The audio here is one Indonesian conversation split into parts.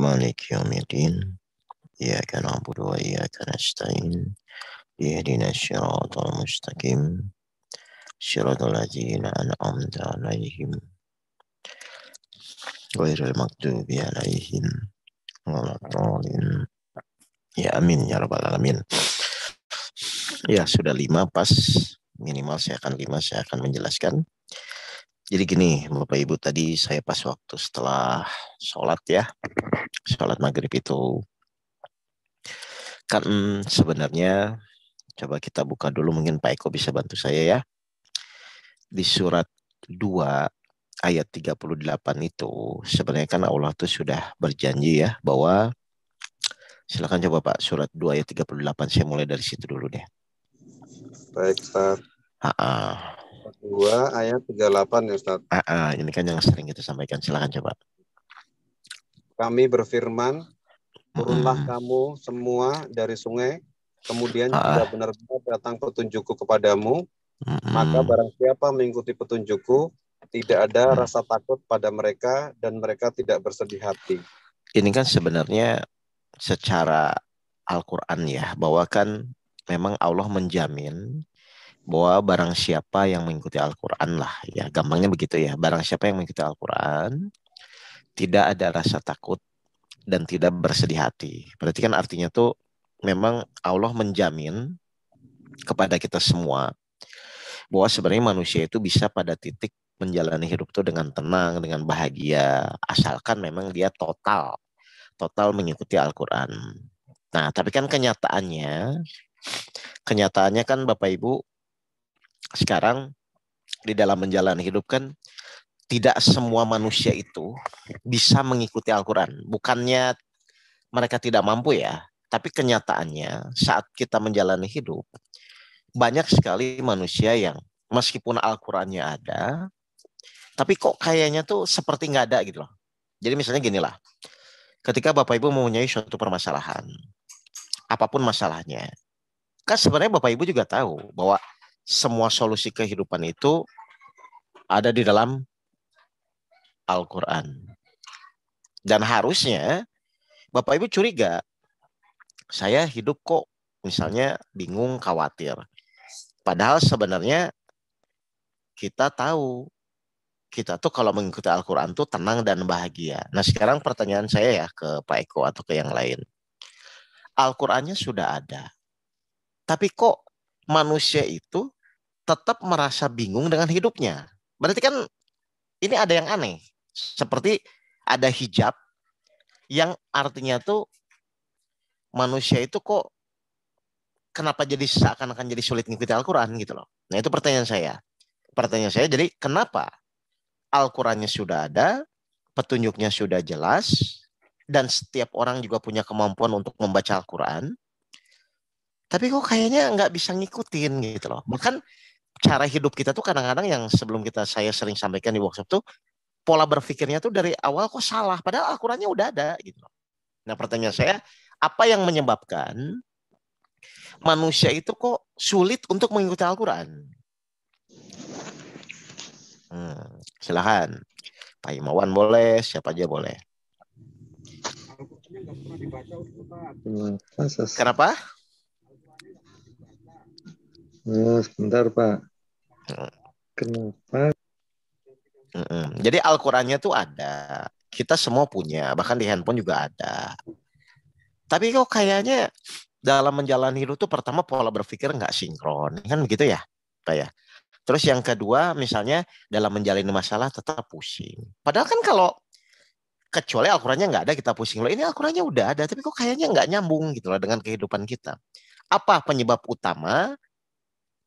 مالك يوم الدين إياك نعبد وإياك نستعين اهدنا الصراط المستقيم صراط الذين أنعمت عليهم غير المغضوب عليهم ولا الضالين. Ya amin ya rabbal alamin. Ya sudah 5 pas, minimal saya akan menjelaskan. Jadi gini Bapak Ibu, tadi saya pas waktu setelah sholat maghrib itu kan sebenarnya coba kita buka dulu, mungkin Pak Eko bisa bantu saya ya. Di surat 2 ayat 38 itu sebenarnya kan Allah tuh sudah berjanji ya bahwa, silakan coba Pak, surat 2 ayat 38, saya mulai dari situ dulu deh. Baik, Ustaz. 2 ayat 38 ya, Ustaz. Ini kan yang sering kita sampaikan, silakan coba. Kami berfirman, turunlah kamu semua dari sungai, kemudian jika benar-benar datang petunjukku kepadamu, maka barang siapa mengikuti petunjukku, tidak ada rasa takut pada mereka dan mereka tidak bersedih hati. Ini kan sebenarnya secara Al-Quran ya, bahwa kan memang Allah menjamin bahwa barang siapa yang mengikuti Al-Quran lah ya, gampangnya begitu ya, barang siapa yang mengikuti Al-Quran tidak ada rasa takut dan tidak bersedih hati. Berarti kan artinya tuh memang Allah menjamin kepada kita semua bahwa sebenarnya manusia itu bisa pada titik menjalani hidup itu dengan tenang, dengan bahagia, asalkan memang dia total mengikuti Al-Quran. Nah, tapi kan kenyataannya kan Bapak Ibu, sekarang di dalam menjalani hidup kan tidak semua manusia itu bisa mengikuti Al-Quran. Bukannya mereka tidak mampu ya, tapi kenyataannya saat kita menjalani hidup, banyak sekali manusia yang meskipun Al-Qurannya ada, tapi kok kayaknya tuh seperti nggak ada gitu loh. Jadi misalnya gini lah, ketika Bapak Ibu mempunyai suatu permasalahan, apapun masalahnya, kan sebenarnya Bapak Ibu juga tahu bahwa semua solusi kehidupan itu ada di dalam Al-Quran. Dan harusnya Bapak Ibu curiga, saya hidup kok misalnya bingung, khawatir. Padahal sebenarnya kita tahu, kita tuh kalau mengikuti Al-Quran tuh tenang dan bahagia. Nah sekarang pertanyaan saya ya ke Pak Eko atau ke yang lain. Al-Qurannya sudah ada, tapi kok manusia itu tetap merasa bingung dengan hidupnya? Berarti kan ini ada yang aneh. Seperti ada hijab yang artinya tuh manusia itu kok kenapa jadi seakan-akan jadi sulit mengikuti Al-Quran gitu loh. Nah itu pertanyaan saya. Jadi kenapa Al-Qurannya sudah ada, petunjuknya sudah jelas, dan setiap orang juga punya kemampuan untuk membaca Al-Quran, tapi kok kayaknya nggak bisa ngikutin gitu loh. Bahkan cara hidup kita tuh kadang-kadang yang sebelum saya sering sampaikan di workshop tuh, pola berpikirnya tuh dari awal kok salah, padahal Al-Qurannya udah ada gitu loh. Nah pertanyaan saya, apa yang menyebabkan manusia itu kok sulit untuk mengikuti Al-Quran? Silakan. Pak Imawan boleh, siapa aja boleh. Kenapa? Sebentar Pak. Kenapa? Jadi Al-Qurannya tuh ada. Kita semua punya, bahkan di handphone juga ada. Tapi kok kayaknya dalam menjalani hidup tuh pertama pola berpikir nggak sinkron. Kan begitu ya, Pak ya? Terus yang kedua misalnya dalam menjalani masalah tetap pusing. Padahal kan kalau kecuali Al-Qurannya nggak ada kita pusing loh. Ini Al-Qurannya udah ada, tapi kok kayaknya nggak nyambung gitu loh dengan kehidupan kita. Apa penyebab utama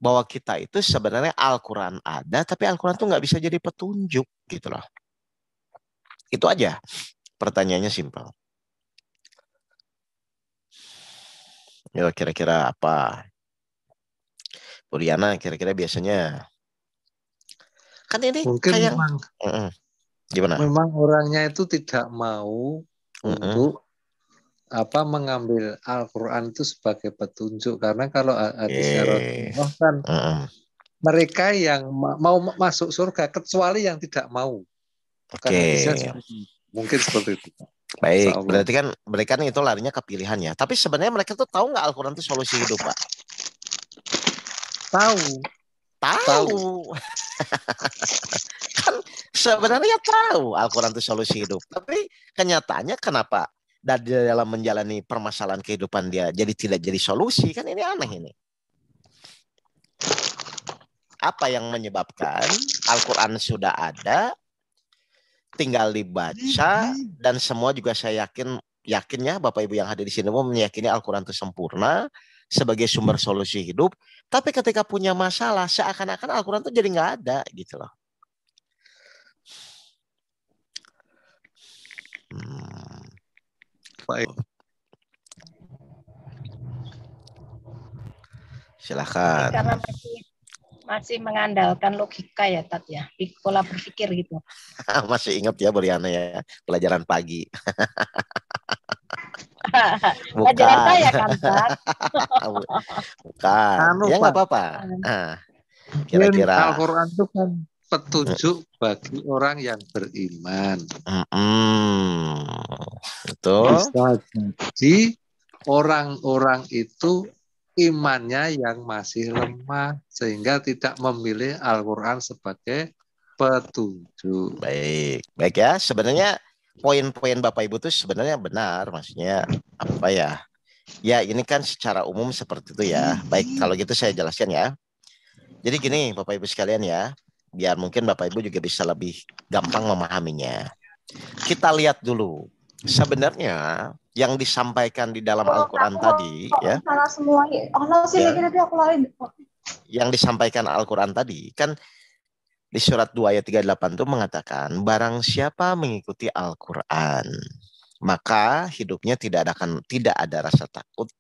bahwa kita itu sebenarnya Al-Quran ada, tapi Al-Quran tuh nggak bisa jadi petunjuk gitu loh. Itu aja. Pertanyaannya simpel. Ya kira-kira apa? Bu Riana kira-kira biasanya kan ini mungkin kayak memang, gimana? Memang orangnya itu tidak mau untuk mengambil Al-Quran itu sebagai petunjuk, karena kalau hadisnya Rasulullah kan mereka yang mau masuk surga kecuali yang tidak mau. Kan hadisnya mungkin seperti itu. Baik, Insyaallah. berarti kan itu larinya ke pilihan ya. Tapi sebenarnya mereka tuh tahu nggak Al-Quran itu solusi hidup, Pak? Tahu. Tahu. Kan sebenarnya tahu Al-Quran itu solusi hidup. Tapi kenyataannya kenapa dalam menjalani permasalahan kehidupan dia jadi tidak jadi solusi? Kan ini aneh ini. Apa yang menyebabkan Al-Quran sudah ada, tinggal dibaca, dan semua juga saya yakinnya Bapak Ibu yang hadir di sini mau meyakini Al-Quran itu sempurna sebagai sumber solusi hidup. Tapi ketika punya masalah, seakan-akan Al-Quran itu jadi nggak ada gitu loh. Baik. Silakan. Karena masih mengandalkan logika ya, Tat ya, pola berpikir gitu. Masih ingat ya Beriana ya, pelajaran pagi. Pelajaran saya kan, Tat. Bukan. Ya nggak apa-apa. Nah, kira-kira Al-Quran itu kan petunjuk bagi orang yang beriman. Betul. Bisa jadi orang-orang itu imannya yang masih lemah sehingga tidak memilih Al-Quran sebagai petunjuk. Baik ya. Sebenarnya poin-poin Bapak Ibu itu sebenarnya benar, maksudnya apa ya? Ya ini kan secara umum seperti itu ya. Baik, kalau gitu saya jelaskan ya. Jadi gini Bapak Ibu sekalian ya, biar mungkin Bapak Ibu juga bisa lebih gampang memahaminya. Kita lihat dulu. Sebenarnya yang disampaikan di dalam Al-Quran tadi ya. Yang disampaikan Al-Quran tadi kan di surat 2 ayat 38 itu mengatakan barang siapa mengikuti Al-Quran maka hidupnya tidak ada rasa takut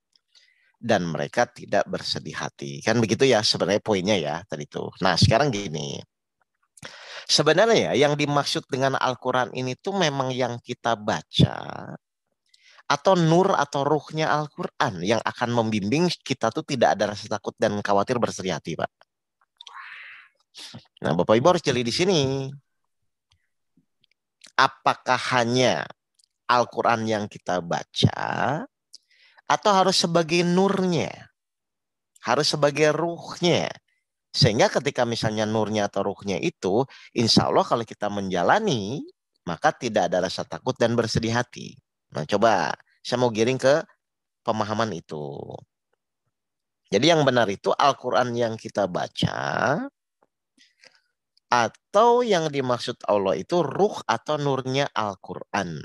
dan mereka tidak bersedih hati. Kan begitu ya sebenarnya poinnya ya tadi itu. Nah sekarang gini. Sebenarnya yang dimaksud dengan Al-Quran ini tuh memang yang kita baca atau nur atau ruhnya Al-Quran yang akan membimbing kita tuh tidak ada rasa takut dan khawatir bersedih hati, Pak. Nah, Bapak Ibu harus jeli di sini. Apakah hanya Al-Quran yang kita baca atau harus sebagai nurnya? Harus sebagai ruhnya. Sehingga ketika misalnya nurnya atau ruhnya itu, insya Allah kalau kita menjalani, maka tidak ada rasa takut dan bersedih hati. Nah, coba saya mau giring ke pemahaman itu. Jadi yang benar itu Al-Quran yang kita baca, atau yang dimaksud Allah itu ruh atau nurnya Al-Quran.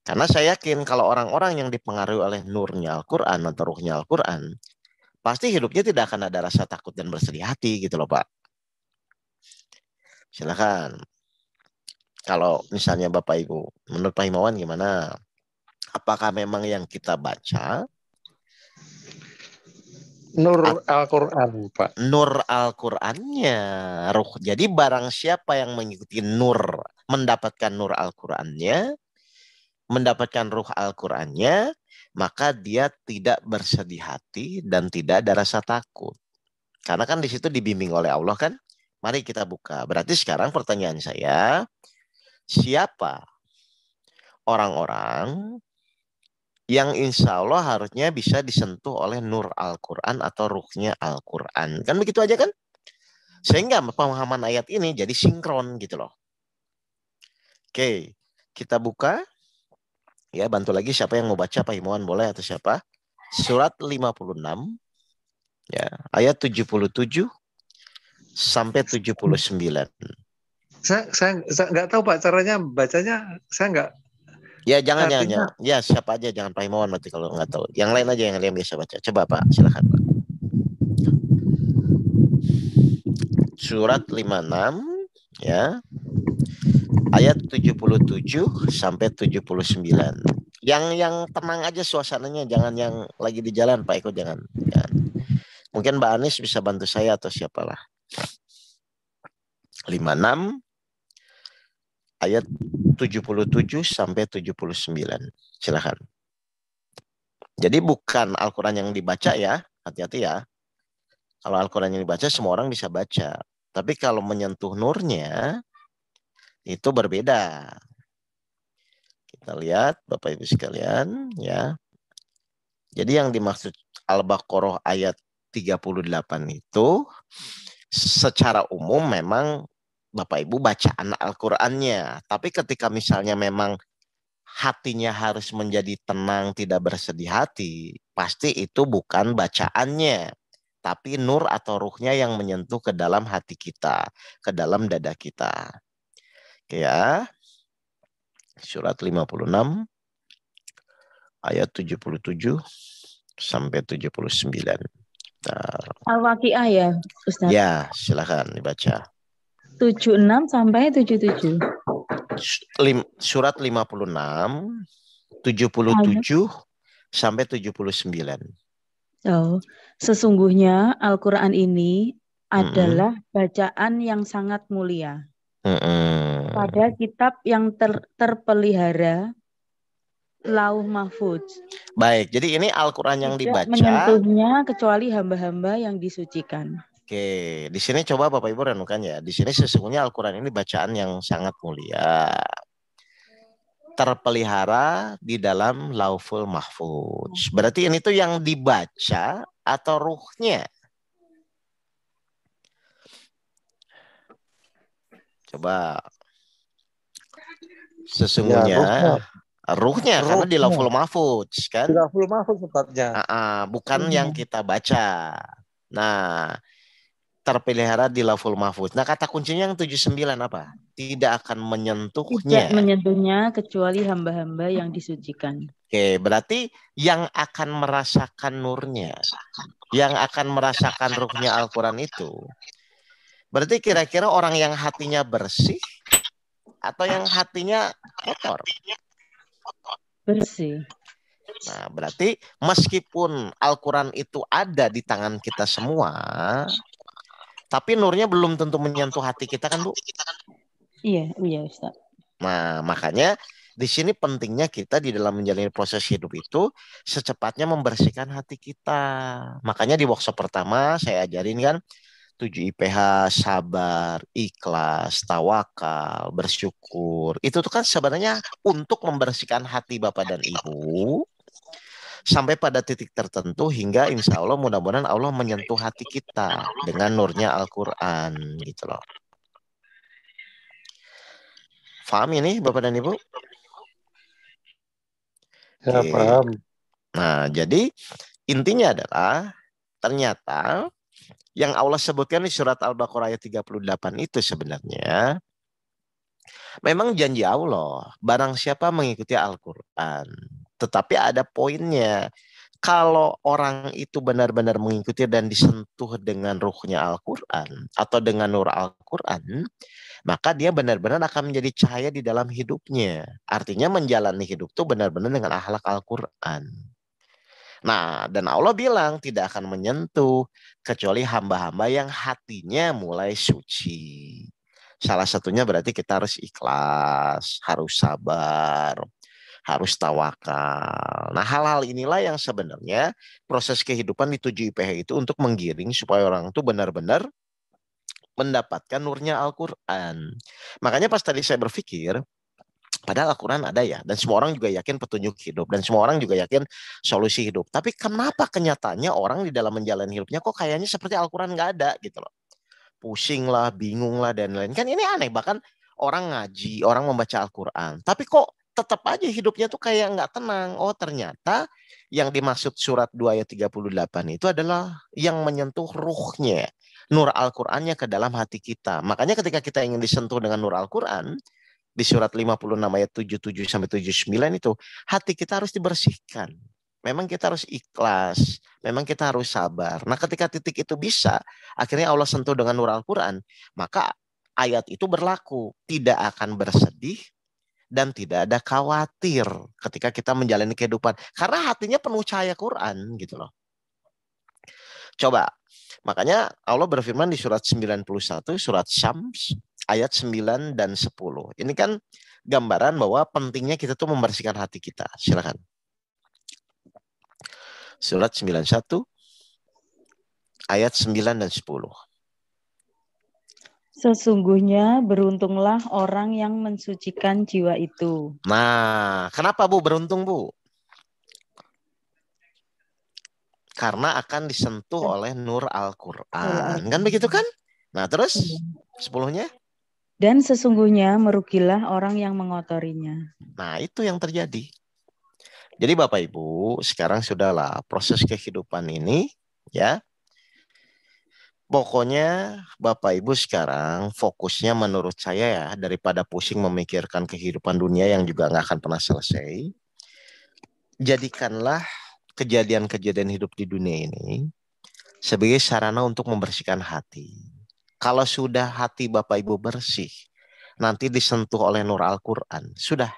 Karena saya yakin kalau orang-orang yang dipengaruhi oleh nurnya Al-Quran atau ruhnya Al-Quran, pasti hidupnya tidak akan ada rasa takut dan bersedih hati gitu loh Pak. Silakan. Kalau misalnya Bapak Ibu, menurut Pak Himawan gimana? Apakah memang yang kita baca Nur Al-Quran, Pak? Nur Al-Qurannya, ruh. Jadi barang siapa yang mengikuti nur, mendapatkan nur Al-Qurannya, mendapatkan ruh Al-Qurannya, maka dia tidak bersedih hati dan tidak ada rasa takut. Karena kan di situ dibimbing oleh Allah kan. Mari kita buka. Berarti sekarang pertanyaan saya, siapa orang-orang yang insya Allah harusnya bisa disentuh oleh nur Al-Quran atau ruhnya Al-Quran? Kan begitu aja kan? Sehingga pemahaman ayat ini jadi sinkron gitu loh. Oke, kita buka. Ya, bantu lagi siapa yang mau baca, Pak Himawan boleh atau siapa? Surat 56 ya, ayat 77 sampai 79. Saya nggak tahu Pak caranya bacanya, saya nggak. Ya jangan ya siapa aja, jangan Pak Himawan nanti kalau nggak tahu. Yang lain aja yang biasa baca. Coba Pak, silakan Pak. Surat 56 ya. Ayat 77 sampai 79. Yang tenang aja suasananya, jangan yang lagi di jalan Pak Eko, jangan. Mungkin Mbak Anis bisa bantu saya atau siapalah. 56 ayat 77 sampai 79. Silakan. Jadi bukan Al-Quran yang dibaca ya, hati-hati ya. Kalau Al-Quran yang dibaca semua orang bisa baca. Tapi kalau menyentuh nurnya itu berbeda. Kita lihat Bapak Ibu sekalian ya. Jadi yang dimaksud Al-Baqarah ayat 38 itu secara umum memang Bapak Ibu bacaan Al-Qur'annya. Tapi ketika misalnya memang hatinya harus menjadi tenang, tidak bersedih hati, pasti itu bukan bacaannya, tapi nur atau ruhnya yang menyentuh ke dalam hati kita, ke dalam dada kita. Oke ya. Surat 56 ayat 77 sampai 79. Nah, Al-Waqiah ya, Ustaz. ya, silakan dibaca. 76 sampai 77. Surat 56 77 sampai 79. Oh, sesungguhnya Al-Quran ini adalah bacaan yang sangat mulia pada kitab yang terpelihara Lauh Mahfudz. Baik, jadi ini Al-Quran yang Tidak dibaca. menyentuhnya kecuali hamba-hamba yang disucikan. Oke, di sini coba Bapak Ibu renungkan ya. Di sini sesungguhnya Al-Quran ini bacaan yang sangat mulia. Terpelihara di dalam Lauhul Mahfudz. Berarti ini tuh yang dibaca atau ruhnya? Coba. Sesungguhnya ruhnya karena di Lauhul Mahfudz kan? Di Lauhul Mahfudz tempatnya. Bukan yang kita baca. Nah, terpelihara di Lauhul Mahfudz. Nah, kata kuncinya yang 79 apa? Tidak akan menyentuhnya. Tidak menyentuhnya kecuali hamba-hamba yang disucikan. Oke, berarti yang akan merasakan nurnya, yang akan merasakan ruhnya Al-Quran itu, berarti kira-kira orang yang hatinya bersih atau yang hatinya kotor? Bersih. Nah, berarti meskipun Al-Quran itu ada di tangan kita semua, tapi nurnya belum tentu menyentuh hati kita kan, Bu? Iya Ustaz. Nah, makanya di sini pentingnya kita di dalam menjalani proses hidup itu secepatnya membersihkan hati kita. Makanya di workshop pertama saya ajarin kan 7 IPH, sabar, ikhlas, tawakal, bersyukur. Itu tuh kan sebenarnya untuk membersihkan hati Bapak dan Ibu sampai pada titik tertentu hingga insya Allah mudah-mudahan Allah menyentuh hati kita dengan nurnya Al-Quran gitu loh. Paham ini Bapak dan Ibu? Ya, paham. Nah, jadi intinya adalah ternyata yang Allah sebutkan di surat Al-Baqarah ayat 38 itu sebenarnya memang janji Allah. Barang siapa mengikuti Al-Quran. Tetapi ada poinnya. Kalau orang itu benar-benar mengikuti dan disentuh dengan ruhnya Al-Quran atau dengan nur Al-Quran, maka dia benar-benar akan menjadi cahaya di dalam hidupnya. Artinya menjalani hidup itu benar-benar dengan akhlak Al-Quran. Nah, dan Allah bilang tidak akan menyentuh kecuali hamba-hamba yang hatinya mulai suci. Salah satunya berarti kita harus ikhlas, harus sabar, harus tawakal. Nah, hal-hal inilah yang sebenarnya proses kehidupan di 7 IPH itu untuk menggiring supaya orang itu benar-benar mendapatkan nurnya Al-Quran. Makanya pas tadi saya berpikir, padahal Al-Quran ada ya, dan semua orang juga yakin petunjuk hidup, dan semua orang juga yakin solusi hidup. Tapi kenapa kenyataannya orang di dalam menjalani hidupnya kok kayaknya seperti Al-Quran nggak ada gitu loh. Pusing lah, bingung lah, dan lain-lain. Kan ini aneh, bahkan orang ngaji, orang membaca Al-Quran. Tapi kok tetap aja hidupnya tuh kayak nggak tenang. Oh ternyata yang dimaksud surat 2 ayat 38 itu adalah yang menyentuh ruhnya. Nur Al-Qurannya ke dalam hati kita. Makanya ketika kita ingin disentuh dengan nur Al-Quran, di surat 56 ayat 77 sampai 79 itu, hati kita harus dibersihkan. Memang kita harus ikhlas, memang kita harus sabar. Nah ketika titik itu bisa, akhirnya Allah sentuh dengan nur Al-Quran, maka ayat itu berlaku. Tidak akan bersedih dan tidak ada khawatir ketika kita menjalani kehidupan. Karena hatinya penuh cahaya Quran gitu loh. Coba, makanya Allah berfirman di surat 91, surat Syams, ayat 9 dan 10. Ini kan gambaran bahwa pentingnya kita tuh membersihkan hati kita. Silakan. Surat 91 ayat 9 dan 10. Sesungguhnya beruntunglah orang yang mensucikan jiwa itu. Nah, kenapa Bu beruntung Bu? Karena akan disentuh oleh nur Al-Quran. Kan begitu kan? Nah terus 10-nya? Dan sesungguhnya merugilah orang yang mengotorinya. Nah itu yang terjadi. Jadi Bapak Ibu, sekarang sudahlah proses kehidupan ini ya. Pokoknya Bapak Ibu sekarang fokusnya menurut saya ya, daripada pusing memikirkan kehidupan dunia yang juga nggak akan pernah selesai, jadikanlah kejadian-kejadian hidup di dunia ini sebagai sarana untuk membersihkan hati. Kalau sudah hati Bapak Ibu bersih, nanti disentuh oleh nur Al-Quran, sudah.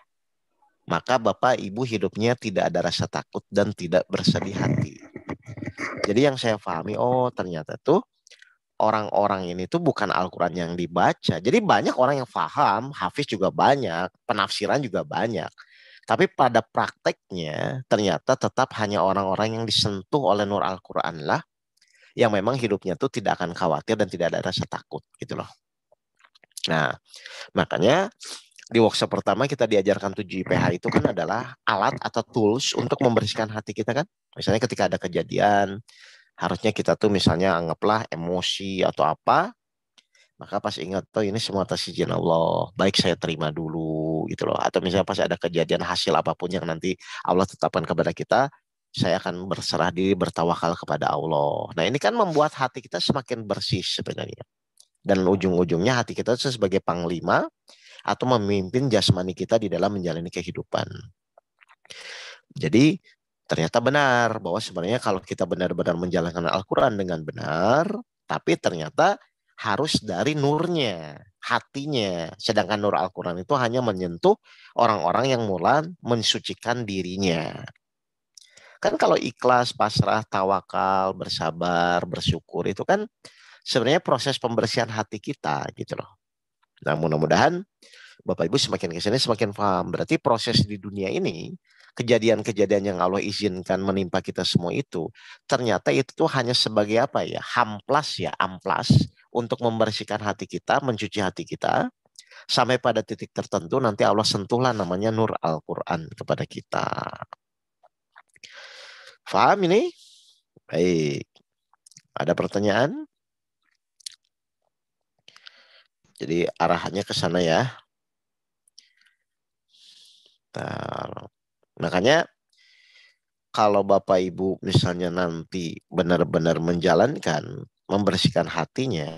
Maka Bapak Ibu hidupnya tidak ada rasa takut dan tidak bersedih hati. Jadi yang saya pahami, oh ternyata tuh orang-orang ini tuh bukan Al-Quran yang dibaca. Jadi banyak orang yang paham, hafiz juga banyak, penafsiran juga banyak. Tapi pada prakteknya ternyata tetap hanya orang-orang yang disentuh oleh nur Al-Quran lah yang memang hidupnya tuh tidak akan khawatir dan tidak ada rasa takut gitu loh. Nah, makanya di workshop pertama kita diajarkan 7 IPH itu kan adalah alat atau tools untuk membersihkan hati kita kan. Misalnya ketika ada kejadian, harusnya kita tuh misalnya anggaplah emosi atau apa, maka pas ingat tuh ini semua atas izin Allah, baik saya terima dulu gitu loh. Atau misalnya pas ada kejadian hasil apapun yang nanti Allah tetapkan kepada kita, saya akan berserah diri bertawakal kepada Allah. Nah ini kan membuat hati kita semakin bersih sebenarnya. Dan ujung-ujungnya hati kita sebagai panglima atau memimpin jasmani kita di dalam menjalani kehidupan. Jadi ternyata benar bahwa sebenarnya kalau kita benar-benar menjalankan Al-Quran dengan benar, tapi ternyata harus dari nurnya, hatinya. Sedangkan nur Al-Quran itu hanya menyentuh orang-orang yang mulai mensucikan dirinya. Kan kalau ikhlas, pasrah, tawakal, bersabar, bersyukur itu kan sebenarnya proses pembersihan hati kita gitu loh. Nah mudah-mudahan Bapak Ibu semakin ke sini semakin paham. Berarti proses di dunia ini, kejadian-kejadian yang Allah izinkan menimpa kita semua itu, ternyata itu tuh hanya sebagai apa ya? Hamplas ya, amplas untuk membersihkan hati kita, mencuci hati kita, sampai pada titik tertentu nanti Allah sentuhlah namanya nur Al-Quran kepada kita. Paham ini? Baik. Ada pertanyaan? Jadi arahannya ke sana ya. Makanya kalau Bapak Ibu misalnya nanti benar-benar menjalankan, membersihkan hatinya,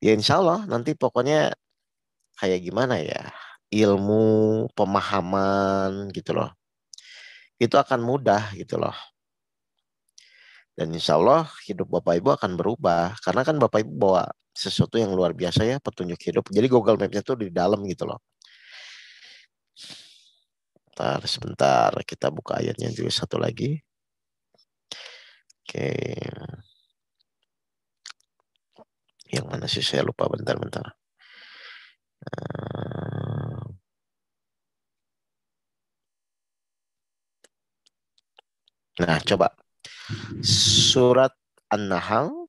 ya insya Allah nanti pokoknya kayak gimana ya, ilmu, pemahaman gitu loh. Itu akan mudah gitu loh. Dan insya Allah hidup Bapak Ibu akan berubah. Karena kan Bapak Ibu bawa sesuatu yang luar biasa ya, petunjuk hidup. Jadi Google Map-nya tuh di dalam gitu loh. Sebentar, kita buka ayatnya juga satu lagi. Oke. Yang mana sih saya lupa, bentar. Nah, coba. Surat An-Nahl,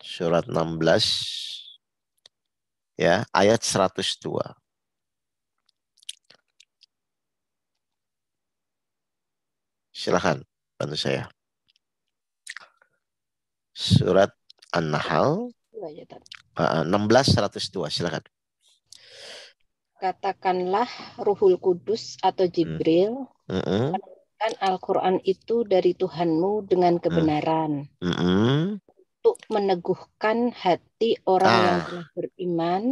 surat 16, ya, ayat 102. Silakan, bantu saya. Surat An-Nahl, 16:102, silakan. Katakanlah Ruhul Kudus atau Jibril menurunkan Al-Quran itu dari Tuhanmu dengan kebenaran untuk meneguhkan hati orang yang telah beriman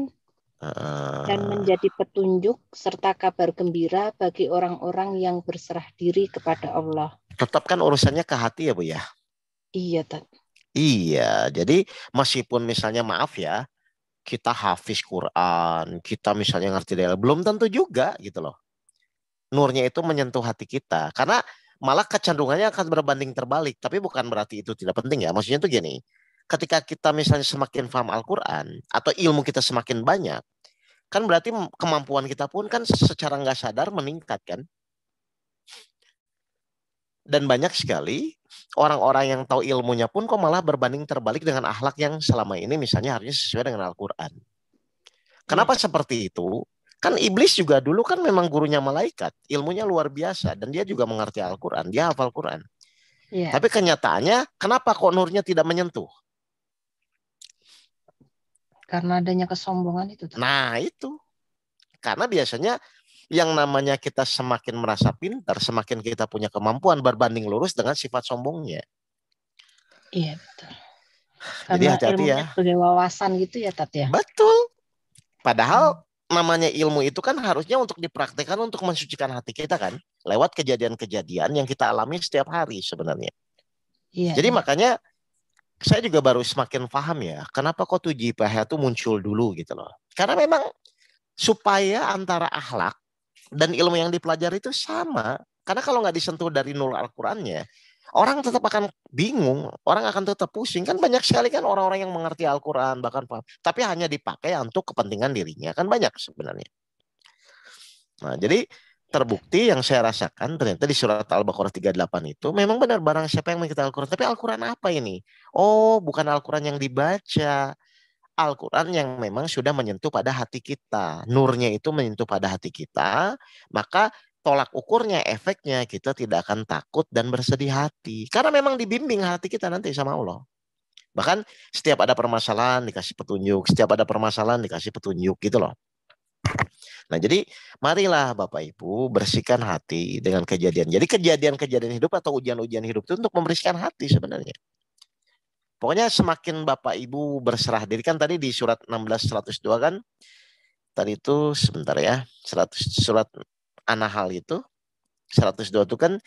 dan menjadi petunjuk serta kabar gembira bagi orang-orang yang berserah diri kepada Allah. Tetapkan urusannya ke hati ya Bu ya? Iya, Tat. Iya, jadi meskipun misalnya maaf ya, kita hafiz Quran, kita misalnya ngerti dalil, belum tentu juga gitu loh. Nurnya itu menyentuh hati kita. Karena malah kecenderungannya akan berbanding terbalik. Tapi bukan berarti itu tidak penting ya. Maksudnya tuh gini, ketika kita misalnya semakin paham Al-Quran, atau ilmu kita semakin banyak, kan berarti kemampuan kita pun kan secara nggak sadar meningkat kan. Dan banyak sekali orang-orang yang tahu ilmunya pun kok malah berbanding terbalik dengan akhlak yang selama ini misalnya harusnya sesuai dengan Al-Quran. Kenapa seperti itu? Kan iblis juga dulu kan memang gurunya malaikat, ilmunya luar biasa dan dia juga mengerti Al-Quran, dia hafal Quran. Tapi kenyataannya kenapa kok nurnya tidak menyentuh? Karena adanya kesombongan itu. Nah itu. Karena biasanya yang namanya kita semakin merasa pintar, semakin kita punya kemampuan berbanding lurus dengan sifat sombongnya. Iya betul. Jadi hati-hati ya. Sebagai wawasan gitu ya Tat ya. Betul. Padahal namanya ilmu itu kan harusnya untuk dipraktikkan untuk mensucikan hati kita kan. Lewat kejadian-kejadian yang kita alami setiap hari sebenarnya. Iya, jadi makanya saya juga baru semakin paham ya. Kenapa kok 7JPH itu muncul dulu gitu loh. Karena memang supaya antara akhlak dan ilmu yang dipelajari itu sama. Karena kalau nggak disentuh dari nur Al-Qurannya, orang tetap akan bingung, orang akan tetap pusing. Kan banyak sekali kan orang-orang yang mengerti Al-Quran, bahkan paham. Tapi hanya dipakai untuk kepentingan dirinya. Kan banyak sebenarnya. Nah, jadi terbukti yang saya rasakan ternyata di surat Al-Baqarah 38 itu memang benar barang siapa yang mengikuti Al-Quran. Tapi Al-Quran apa ini? Oh, bukan Al-Quran yang dibaca. Al-Quran yang memang sudah menyentuh pada hati kita. Nurnya itu menyentuh pada hati kita. Maka tolak ukurnya, efeknya kita tidak akan takut dan bersedih hati. Karena memang dibimbing hati kita nanti sama Allah. Bahkan setiap ada permasalahan dikasih petunjuk. Setiap ada permasalahan dikasih petunjuk gitu loh. Nah jadi marilah Bapak Ibu bersihkan hati dengan kejadian. Jadi kejadian-kejadian hidup atau ujian-ujian hidup itu untuk membersihkan hati sebenarnya. Pokoknya semakin Bapak Ibu berserah diri, kan tadi di surat 16:102 kan, tadi itu sebentar ya, surat An-Nahl itu 102 itu kan,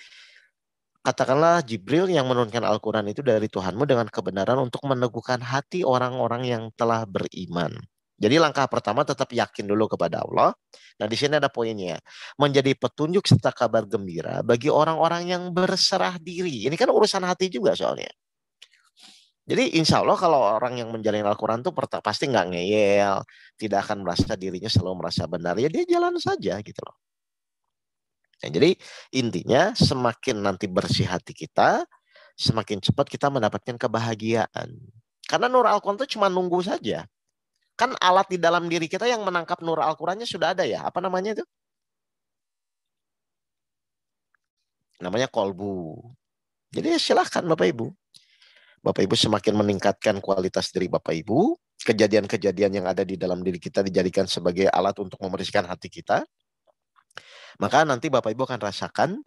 katakanlah Jibril yang menurunkan Al-Quran itu dari Tuhanmu dengan kebenaran untuk meneguhkan hati orang-orang yang telah beriman. Jadi langkah pertama tetap yakin dulu kepada Allah. Nah di sini ada poinnya, menjadi petunjuk serta kabar gembira bagi orang-orang yang berserah diri. Ini kan urusan hati juga soalnya. Jadi insya Allah kalau orang yang menjalani Al-Quran itu pasti nggak ngeyel, tidak akan merasa dirinya selalu merasa benar. Ya dia jalan saja gitu loh. Nah, jadi intinya semakin nanti bersih hati kita, semakin cepat kita mendapatkan kebahagiaan. Karena nur Al-Quran itu cuma nunggu saja. Kan alat di dalam diri kita yang menangkap nur Al-Qurannya sudah ada ya. Apa namanya itu? Namanya kolbu. Jadi silahkan Bapak Ibu. Bapak Ibu semakin meningkatkan kualitas diri Bapak Ibu, kejadian-kejadian yang ada di dalam diri kita dijadikan sebagai alat untuk membersihkan hati kita, maka nanti Bapak Ibu akan rasakan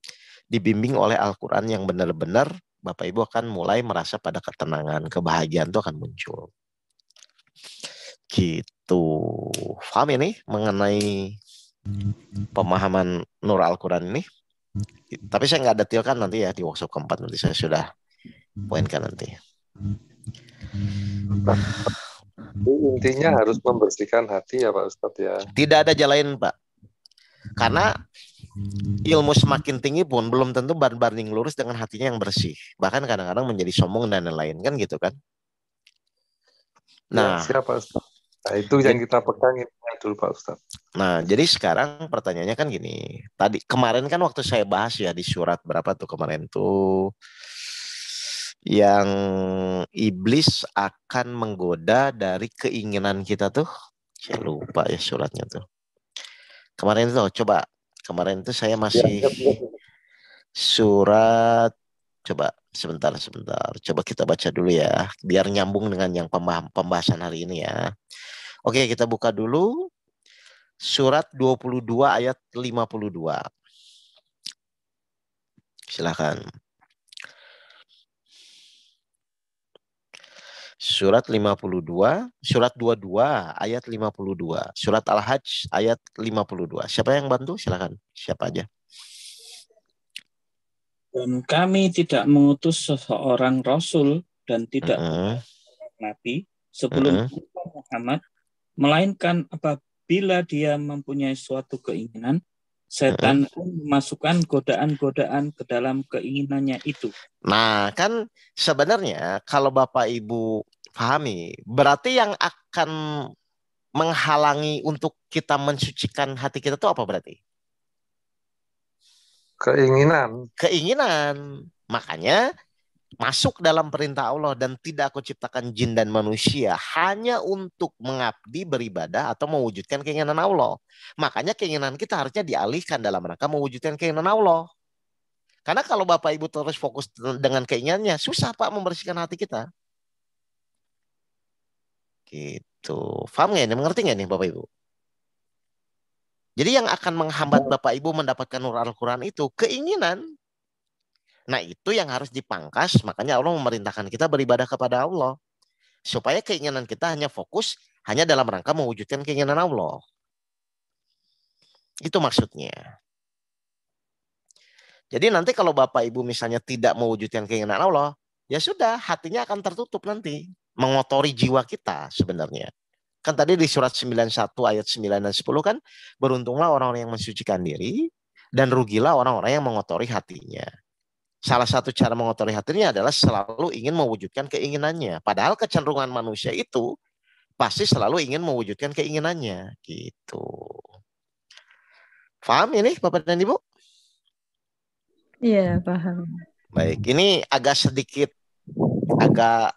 dibimbing oleh Al-Quran yang benar-benar Bapak Ibu akan mulai merasa pada ketenangan, kebahagiaan itu akan muncul. Gitu. Paham ini mengenai pemahaman nur Al-Quran ini? Tapi saya nggak detailkan nanti ya di workshop keempat, nanti saya sudah poinkan nanti. Intinya harus membersihkan hati ya Pak Ustadz ya. Tidak ada jalan lain Pak. Karena ilmu semakin tinggi pun belum tentu banding lurus dengan hatinya yang bersih. Bahkan kadang-kadang menjadi sombong dan lain-lain kan gitu kan. Nah, ya, siapa Ustadz? Nah, itu yang kita pegang dulu Pak Ustadz. Nah, jadi sekarang pertanyaannya kan gini. Tadi kemarin kan waktu saya bahas ya di surat berapa tuh kemarin tuh, yang iblis akan menggoda dari keinginan kita tuh. Saya lupa ya suratnya tuh. Kemarin itu coba. Kemarin itu saya masih surat, coba sebentar. Coba kita baca dulu ya. Biar nyambung dengan yang pembahasan hari ini ya. Oke, kita buka dulu. Surat 22 ayat 52. Silakan. Surat 52, surat 22 ayat 52. Surat Al-Hajj ayat 52. Siapa yang bantu? Silakan. Siapa aja? Dan kami tidak mengutus seseorang rasul dan tidak nabi sebelum Muhammad, melainkan apabila dia mempunyai suatu keinginan, setan pun memasukkan godaan-godaan ke dalam keinginannya itu. Nah, kan sebenarnya kalau Bapak Ibu pahami, berarti yang akan menghalangi untuk kita mensucikan hati kita itu apa berarti? Keinginan. Makanya masuk dalam perintah Allah, dan tidak aku ciptakan jin dan manusia hanya untuk mengabdi, beribadah, atau mewujudkan keinginan Allah. Makanya keinginan kita harusnya dialihkan dalam rangka mewujudkan keinginan Allah. Karena kalau Bapak Ibu terus fokus dengan keinginannya, susah Pak membersihkan hati kita. Gitu. Paham nggak ini? Mengerti nggak nih Bapak Ibu? Jadi yang akan menghambat Bapak Ibu mendapatkan nur Al-Quran itu keinginan. Nah itu yang harus dipangkas, makanya Allah memerintahkan kita beribadah kepada Allah. Supaya keinginan kita hanya fokus, hanya dalam rangka mewujudkan keinginan Allah. Itu maksudnya. Jadi nanti kalau Bapak Ibu misalnya tidak mewujudkan keinginan Allah, ya sudah, hatinya akan tertutup nanti. Mengotori jiwa kita sebenarnya. Kan tadi di surat 91 ayat 9 dan 10 kan, beruntunglah orang-orang yang mensucikan diri, dan rugilah orang-orang yang mengotori hatinya. Salah satu cara mengotori hatinya adalah selalu ingin mewujudkan keinginannya. Padahal kecenderungan manusia itu pasti selalu ingin mewujudkan keinginannya. Gitu. Paham ini Bapak dan Ibu? Iya, paham. Baik, ini agak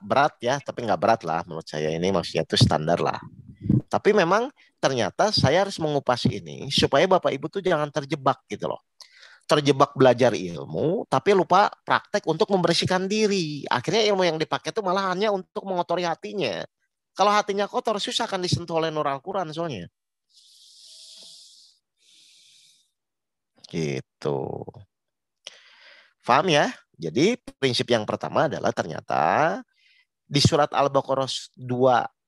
berat ya, tapi nggak berat lah menurut saya. Ini maksudnya itu standar lah. Tapi memang ternyata saya harus mengupas ini supaya Bapak Ibu tuh jangan terjebak gitu loh. Terjebak belajar ilmu, tapi lupa praktek untuk membersihkan diri. Akhirnya ilmu yang dipakai itu malah hanya untuk mengotori hatinya. Kalau hatinya kotor, susah akan disentuh oleh nur Al-Quran soalnya. Gitu. Paham ya? Jadi prinsip yang pertama adalah ternyata di surat Al-Baqarah 2,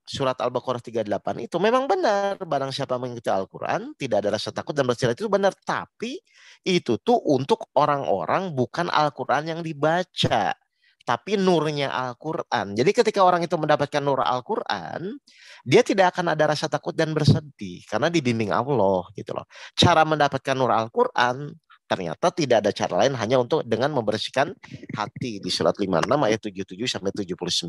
surat Al-Baqarah 38 itu memang benar, barang siapa mengikuti Al-Quran tidak ada rasa takut dan bersila, itu benar. Tapi itu tuh untuk orang-orang bukan Al-Quran yang dibaca, tapi nurnya Al-Quran. Jadi ketika orang itu mendapatkan nur Al-Quran, dia tidak akan ada rasa takut dan bersedih karena dibimbing Allah gitu loh. Cara mendapatkan nur Al-Quran ternyata tidak ada cara lain hanya untuk dengan membersihkan hati di surat 56 ayat 77 sampai 79.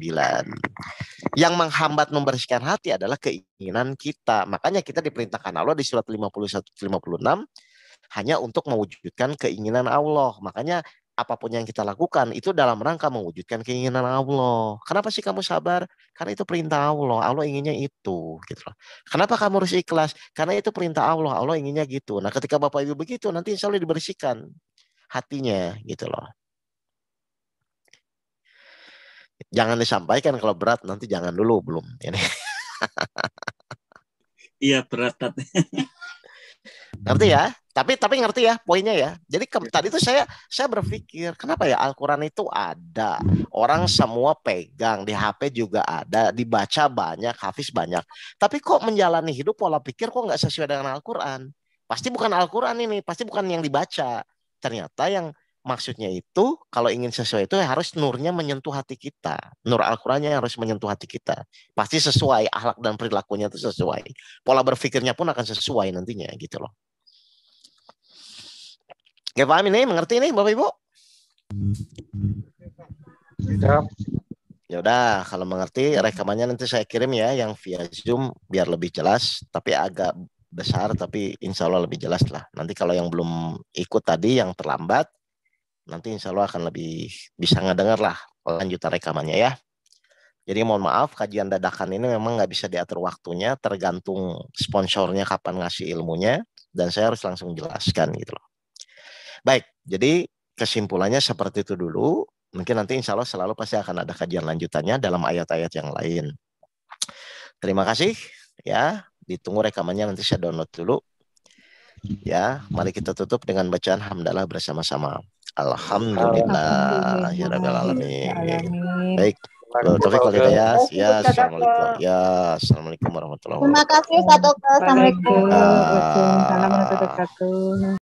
Yang menghambat membersihkan hati adalah keinginan kita. Makanya kita diperintahkan Allah di surat 51-56 hanya untuk mewujudkan keinginan Allah. Makanya apapun yang kita lakukan itu dalam rangka mewujudkan keinginan Allah. Kenapa sih kamu sabar? Karena itu perintah Allah. Allah inginnya itu, gitu loh. Kenapa kamu harus ikhlas? Karena itu perintah Allah. Allah inginnya gitu. Nah, ketika Bapak Ibu begitu, nanti insya Allah dibersihkan hatinya, gitu loh. Jangan disampaikan kalau berat, nanti jangan dulu, belum. Iya, berat. Ngerti ya? Tapi ngerti ya poinnya ya. Jadi tadi itu saya berpikir, kenapa ya Al-Quran itu ada, orang semua pegang, di HP juga ada, dibaca banyak, hafiz banyak. Tapi kok menjalani hidup pola pikir kok nggak sesuai dengan Al-Quran? Pasti bukan Al-Quran ini, pasti bukan yang dibaca. Ternyata yang maksudnya itu kalau ingin sesuai itu harus nurnya menyentuh hati kita. Nur Al-Qurannya harus menyentuh hati kita. Pasti sesuai, akhlak dan perilakunya itu sesuai. Pola berpikirnya pun akan sesuai nantinya gitu loh. Gak paham ini? Mengerti ini Bapak Ibu? Siap. Ya udah, kalau mengerti rekamannya nanti saya kirim ya yang via Zoom biar lebih jelas, tapi agak besar tapi insya Allah lebih jelas lah. Nanti kalau yang belum ikut tadi yang terlambat, nanti insya Allah akan lebih bisa ngedengar lah lanjutan rekamannya ya. Jadi mohon maaf, kajian dadakan ini memang nggak bisa diatur waktunya, tergantung sponsornya kapan ngasih ilmunya, dan saya harus langsung jelaskan gitu loh. Baik, jadi kesimpulannya seperti itu dulu. Mungkin nanti insya Allah selalu pasti akan ada kajian lanjutannya dalam ayat-ayat yang lain. Terima kasih ya. Ditunggu rekamannya, nanti saya download dulu. Ya, mari kita tutup dengan bacaan hamdalah bersama-sama. Alhamdulillah. Ya Rabbil Alamin. Baik. Taufik wal hidayah. Ya, assalamualaikum. Ya, assalamualaikum warahmatullahi wabarakatuh. Terima kasih Ustaz Oke. Assalamualaikum. Waalaikumsalam warahmatullahi wabarakatuh.